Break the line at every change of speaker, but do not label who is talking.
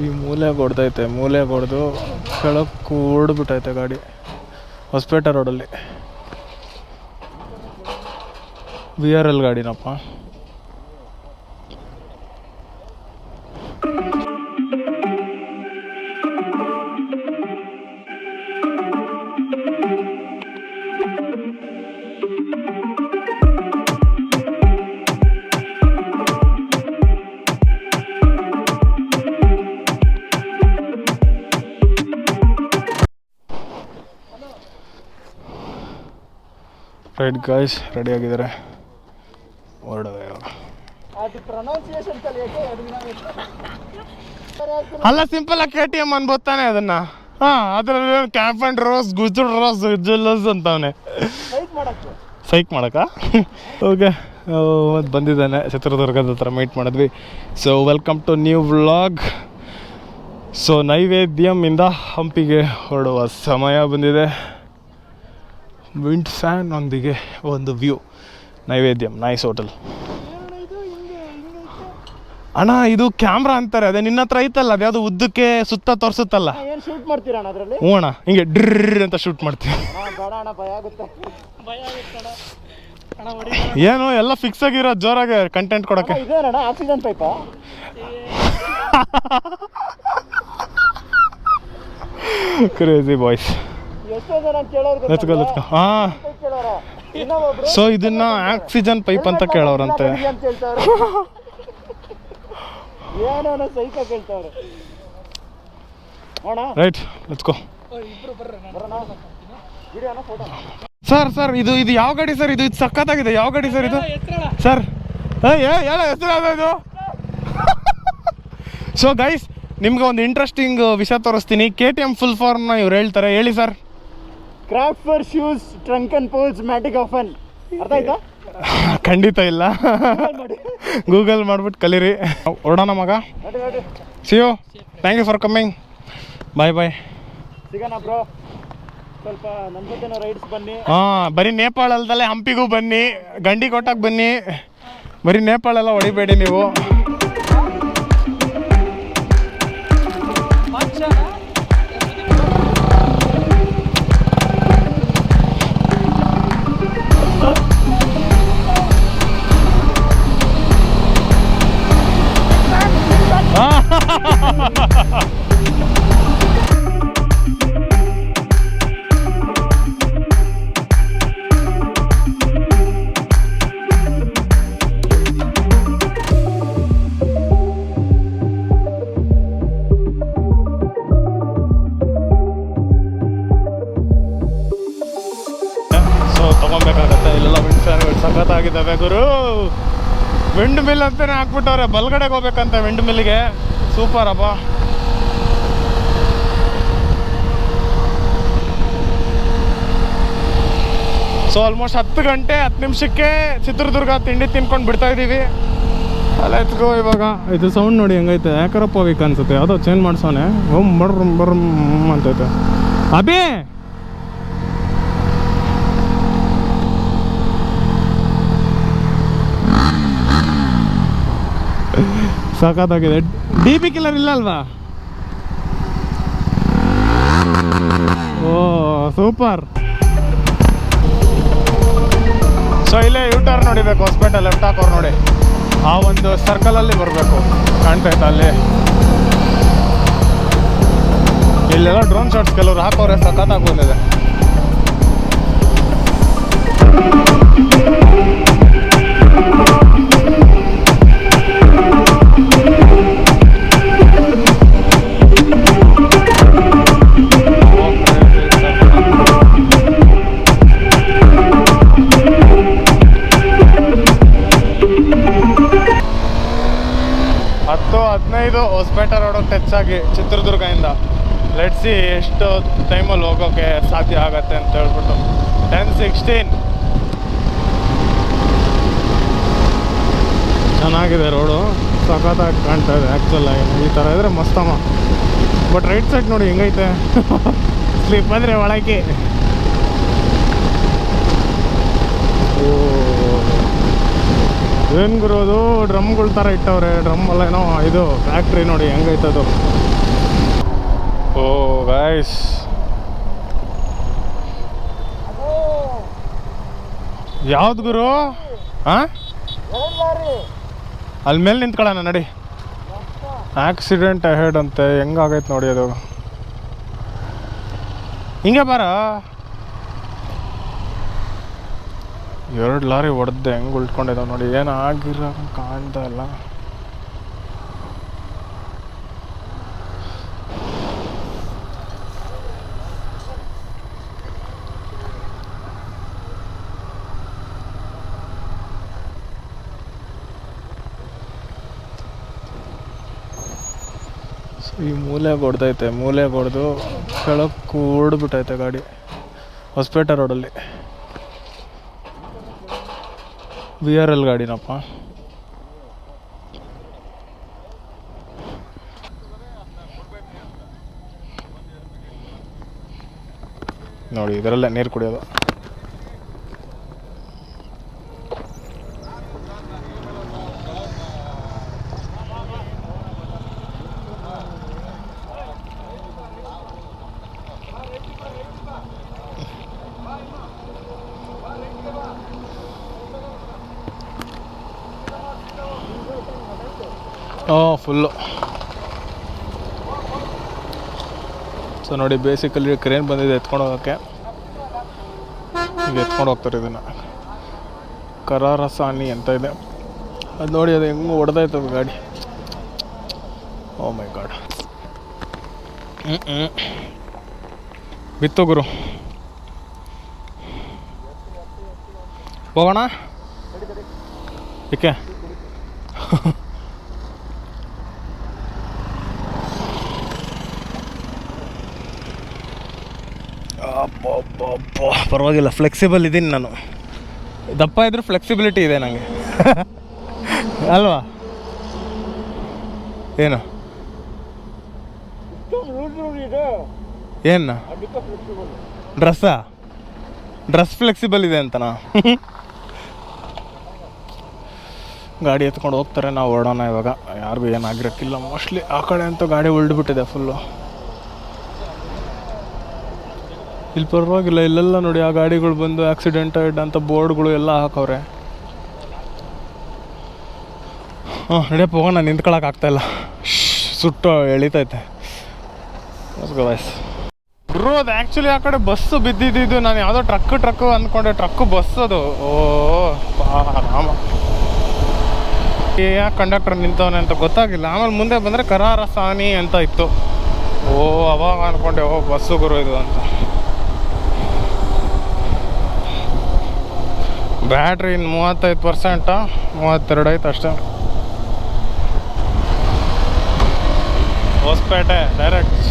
ಈ ಮೂಲೆ ಹೊಡೆದೈತೆ, ಮೂಲೆ ಹೊಡೆದು ಕೆಳಗೆ ಕೂಡ್ಬಿಟ್ಟೈತೆ ಗಾಡಿ ಹೊಸಪೇಟೆ ರೋಡಲ್ಲಿ. VRL ಗಾಡಿನಪ್ಪ. ರೈಟ್ ಗಾಯ್ಸ್, ರೆಡಿ ಆಗಿದ್ದಾರೆ, ಹೊರಡೋದು ಇವಾಗ. ಅಲ್ಲ ಸಿಂಪಲ್ ಆಗಿ KTM ಅನ್ಬೋದು ತಾನೆ ಅದನ್ನ. ಅದ್ರಲ್ಲಿ ಕ್ಯಾಪ್ ಅಂಡ್ ರೋಸ್, ಗುಜರ್ ರೋಸ್, ಜುಲ್ಲಸ್ ಅಂತವನೆ ಸೈಕ್ ಮಾಡಕ. ಓಕೆ, ಮತ್ತು ಬಂದಿದ್ದಾನೆ ಚಿತ್ರದುರ್ಗದ ಹತ್ರ ಮೀಟ್ ಮಾಡಿದ್ವಿ. So welcome to new vlog. So ನೈವೇದ್ಯಮಿಂದ ಹಂಪಿಗೆ ಹೊರಡುವ ಸಮಯ ಬಂದಿದೆ. ವಿಂಡ್ ಫ್ಯಾನ್ ಒಂದಿಗೆ ಒಂದು ವ್ಯೂ. Naivedyam nice hotel. ಅಣ್ಣ ಇದು ಕ್ಯಾಮ್ರಾ ಅಂತಾರೆ, ಅದೇ ನಿನ್ನ ಹತ್ರ ಐತಲ್ಲ, ಅದ್ಯಾವುದು ಉದ್ದಕ್ಕೆ ಸುತ್ತ ತೋರಿಸುತ್ತಲ್ಲ. ಹ್ಞೂ ಅಣ್ಣ, ಹಿಂಗೆ ಡ್ರಿರ್ ಅಂತ ಶೂಟ್ ಮಾಡ್ತೀವಿ. ಏನು ಎಲ್ಲ ಫಿಕ್ಸ್ ಆಗಿರೋ ಜೋರಾಗಿ ಕಂಟೆಂಟ್ ಕೊಡೋಕ್ಕೆ. Crazy boys. ಹಾಂ, ಸೊ ಇದನ್ನ ಆಕ್ಸಿಜನ್ ಪೈಪ್ ಅಂತ ಕೇಳೋರಂತೆ. Right, let's go. Sir sir ಇದು ಯಾವ ಗಾಡಿ ಸರ್? ಇದು ಸಖತ್ತಾಗಿದೆ. ಯಾವ ಗಾಡಿ ಸರ್ ಇದು? ಸರ್ ಹೇಳ ಹೆಸರು ಇದು. ಸೊ ಗೈಸ್, ನಿಮ್ಗೆ ಒಂದು ಇಂಟ್ರೆಸ್ಟಿಂಗ್ ವಿಷಯ ತೋರಿಸ್ತೀನಿ. KTM ಫುಲ್ ಫಾರ್ಮ್ನ ಇವ್ರು ಹೇಳ್ತಾರೆ, ಹೇಳಿ sir.
Craft for shoes, trunk and poles, ಮ್ಯಾಟಿಕ್ ಓಪನ್. ಅರ್ಥ ಆಯ್ತಾ?
ಖಂಡಿತ ಇಲ್ಲ, ಗೂಗಲ್ ಮಾಡ್ಬಿಟ್ಟು ಕಲೀರಿ. ಹೊರಡೋಣ ಮಗ. See you, thank you for coming. Bye bye.
ಸಿಗೋಣ ಬ್ರೋ. ಸ್ವಲ್ಪ ನಮ್ಮ ಜೊತೆ ರೈಡ್ಸ್ ಬನ್ನಿ.
ಬರೀ ನೇಪಾಳ ಅಲ್ದಲ್ಲೇ ಹಂಪಿಗೂ ಬನ್ನಿ, ಗಂಡಿಕೋಟಕ್ಕೆ ಬನ್ನಿ. ಬರೀ ನೇಪಾಳ ಎಲ್ಲ ಹೊಡಿಬೇಡಿ ನೀವು. ತಗೊಬೇಕಾಗತ್ತೆ. ಇಲ್ಲೆಲ್ಲ ವಿಂಡ್ ಫ್ಯಾನ್ಗಳು ಸಖತ್ತಾಗಿದ್ದಾವೆ ಗುರು. ವಿಂಡ್ ಮಿಲ್ ಅಂತಾನೆ ಹಾಕ್ಬಿಟ್ಟವ್ರೆ, ಬಲ್ಗಡೆಗೆ ಹೋಗ್ಬೇಕಂತ ವಿಂಡ್ ಮಿಲ್ಗೆ. ಸೂಪರ್ ಅಪ್ಪ. ಸೊ ಆಲ್ಮೋಸ್ಟ್ 10 ಗಂಟೆ 10 ನಿಮಿಷಕ್ಕೆ ಚಿತ್ರದುರ್ಗ ತಿಂಡಿ ತಿನ್ಕೊಂಡು ಬಿಡ್ತಾ ಇದ್ದೀವಿ. ಅಲ್ಲ ಎತ್ಕೋ ಇವಾಗ. ಇದು ಸೌಂಡ್ ನೋಡಿ ಹೆಂಗೈತೆ, ಯಾಕರಪ್ಪ ವೀಕ್ ಅನ್ಸುತ್ತೆ. ಯಾವುದೋ ಚೇಂಜ್ ಮಾಡ್ಸೋನೆ. ಬರ್ರಮ್ ಅಂತೈತೆ. ಅಬೇ ಸಾಕಾಗಿದೆ. DP ಕಿಲ್ಲರ್ ಇಲ್ಲ ಅಲ್ವಾ? ಓ ಸೂಪರ್. ಸೊ ಇಲ್ಲೇ ಯೂಟರ್ನ್ ನೋಡಿಬೇಕು, ಹೊಸಪೇಟೆ ಲೆಫ್ಟ್ ಹಾಕೋರು ನೋಡಿ. ಆ ಒಂದು ಸರ್ಕಲಲ್ಲಿ ಬರಬೇಕು, ಕಾಣ್ತೈತೆ ಅಲ್ಲಿ. ಇಲ್ಲೆಲ್ಲ ಡ್ರೋನ್ ಶಾಟ್ಸ್ ಕೆಲವರು ಹಾಕೋರೆ, ಸಖತ್ತಾಗಿ ಬಂದಿದೆ. ಹೊಸಪೇಟೆ ರೋಡಿಗೆ ಟಚ್ ಆಗಿ ಚಿತ್ರದುರ್ಗದಿಂದ ಲೆಟ್ಸಿ ಎಷ್ಟು ಟೈಮಲ್ಲಿ ಹೋಗೋಕ್ಕೆ ಸಾಧ್ಯ ಆಗತ್ತೆ ಅಂತ ಹೇಳ್ಬಿಟ್ಟು. 10:16 ಚೆನ್ನಾಗಿದೆ ರೋಡು, ಸಖತ್ತಾಗಿ ಕಾಣ್ತಾ ಇದೆ ಆ್ಯಕ್ಚುಲಾಗಿ. ಈ ಥರ ಇದ್ರೆ ಮಸ್ತಮ್ಮ. ಬಟ್ ರೈಟ್ ಸೈಡ್ ನೋಡಿ ಹೆಂಗೈತೆ, ಸ್ಲಿಪ್ ಅಂದರೆ ಒಳಗೆ. ಏನು ಗುರು ಅದು ಡ್ರಮ್ಗಳ ಥರ ಇಟ್ಟವ್ರೆ. ಡ್ರಮ್ ಅಲ್ಲ ಏನೋ ಇದು ಫ್ಯಾಕ್ಟ್ರಿ ನೋಡಿ ಹೆಂಗೈತದು. ಓ ಗೈಸ್, ಯಾವ್ದು ಗುರು? ಹಾಂ, ಅಲ್ಲಿ ಮೇಲೆ ನಿಂತ್ಕೊಳ್ಳೋಣ ನಡಿ. ಆಕ್ಸಿಡೆಂಟ್ ಅಹೆಡ್ ಅಂತೆ, ಹೆಂಗಾಗೈತೆ ನೋಡಿ ಅದು. ಹಿಂಗೆ ಬಾರ. 2 ಲಾರಿ ಹೊಡೆದ್ದೆ, ಹೆಂಗೆ ಉಳ್ಕೊಂಡಿದ್ದಾವೆ ನೋಡಿ. ಏನು ಆಗಿರೋ ಕಾಣ್ತಾ ಇಲ್ಲ. ಈ ಮೂಲೆ ಹೊಡೆದೈತೆ, ಮೂಲೆ ಹೊಡೆದು ಕೆಳಕ್ಕೆ ಓಡ್ಬಿಟ್ಟೈತೆ ಗಾಡಿ. ಹೊಸಪೇಟೆ ರೋಡಲ್ಲಿ VRL ಗಾಡಿನಪ್ಪ. ನೋಡಿ, ಇದರಲ್ಲೇ ನೀರು ಕುಡಿಯೋದು. ಫುಲ್ಲು. ಸೊ ನೋಡಿ, ಬೇಸಿಕಲಿ ಕ್ರೇನ್ ಬಂದಿದೆ ಎತ್ಕೊಂಡು ಹೋಗೋಕ್ಕೆ. ಈಗ ಎತ್ಕೊಂಡು ಹೋಗ್ತಾರೆ ಇದನ್ನು. ಕರಾರಸಾನಿ ಅಂತ ಇದೆ ಅದು. ನೋಡಿ, ಅದು ಹೆಂಗೆ ಹೊಡೆದೈತದ ಗಾಡಿ. ಓ ಮೈ ಗಾಡ್. ಬಿತ್ತು ಗುರು. ಹೋಗೋಣ ಏಕೆ? ಪರವಾಗಿಲ್ಲ, ಫ್ಲೆಕ್ಸಿಬಲ್ ಇದ್ದೀನಿ ನಾನು. ದಪ್ಪ ಇದ್ರೂ ಫ್ಲೆಕ್ಸಿಬಿಲಿಟಿ ಇದೆ ನನಗೆ ಅಲ್ವಾ? ಏನು ಏನು ಡ್ರೆಸ್ ಫ್ಲೆಕ್ಸಿಬಲ್ ಇದೆ ಅಂತನಾ? ಗಾಡಿ ಎತ್ಕೊಂಡು ಹೋಗ್ತಾರೆ, ನಾವು ಹೊರಡೋಣ ಇವಾಗ. ಯಾರಿಗೂ ಏನಾಗಿರಕ್ಕಿಲ್ಲ ಮೋಸ್ಟ್ಲಿ. ಆ ಕಡೆ ಅಂತೂ ಗಾಡಿ ಉಳ್ದುಬಿಟ್ಟಿದೆ ಫುಲ್ಲು. ಇಲ್ಲಿ ಪರವಾಗಿಲ್ಲ, ಇಲ್ಲೆಲ್ಲ ನೋಡಿ ಆ ಗಾಡಿಗಳು ಬಂದು ಆಕ್ಸಿಡೆಂಟೆಡ್ ಅಂತ ಬೋರ್ಡ್ಗಳು ಎಲ್ಲ ಹಾಕವ್ರೆ. ನಡಿಯಪ್ಪ ಹೋಗೋಣ, ನಿಂತ್ಕೊಳಕ್ಕಾಗ್ತಾಯಿಲ್ಲ, ಸುಟ್ಟು ಎಳಿತೈತೆ. ಬ್ರೋ, ಅದು ಆ್ಯಕ್ಚುಲಿ ಆ ಕಡೆ ಬಸ್ಸು ಬಿದ್ದಿದ್ದು. ನಾನು ಯಾವುದೋ ಟ್ರಕ್ಕು ಅಂದ್ಕೊಂಡೆ, ಟ್ರಕ್ಕು ಬಸ್ ಅದು. ಓ ರಾಮ, ಯಾಕೆ ಕಂಡಕ್ಟರ್ ನಿಂತವನೆ ಅಂತ ಗೊತ್ತಾಗಿಲ್ಲ. ಆಮೇಲೆ ಮುಂದೆ ಬಂದರೆ ಕರಾರಸಾನಿ ಅಂತ ಇತ್ತು. ಓ ಅವಾಗ ಅಂದ್ಕೊಂಡೆ, ಓ ಬಸ್ಸು ಗುರು ಇದು ಅಂತ. ಬ್ಯಾಟ್ರಿ 35%, 32 ಐತೆ ಅಷ್ಟೇ. ಹೊಸಪೇಟೆ ಡೈರೆಕ್ಟ್.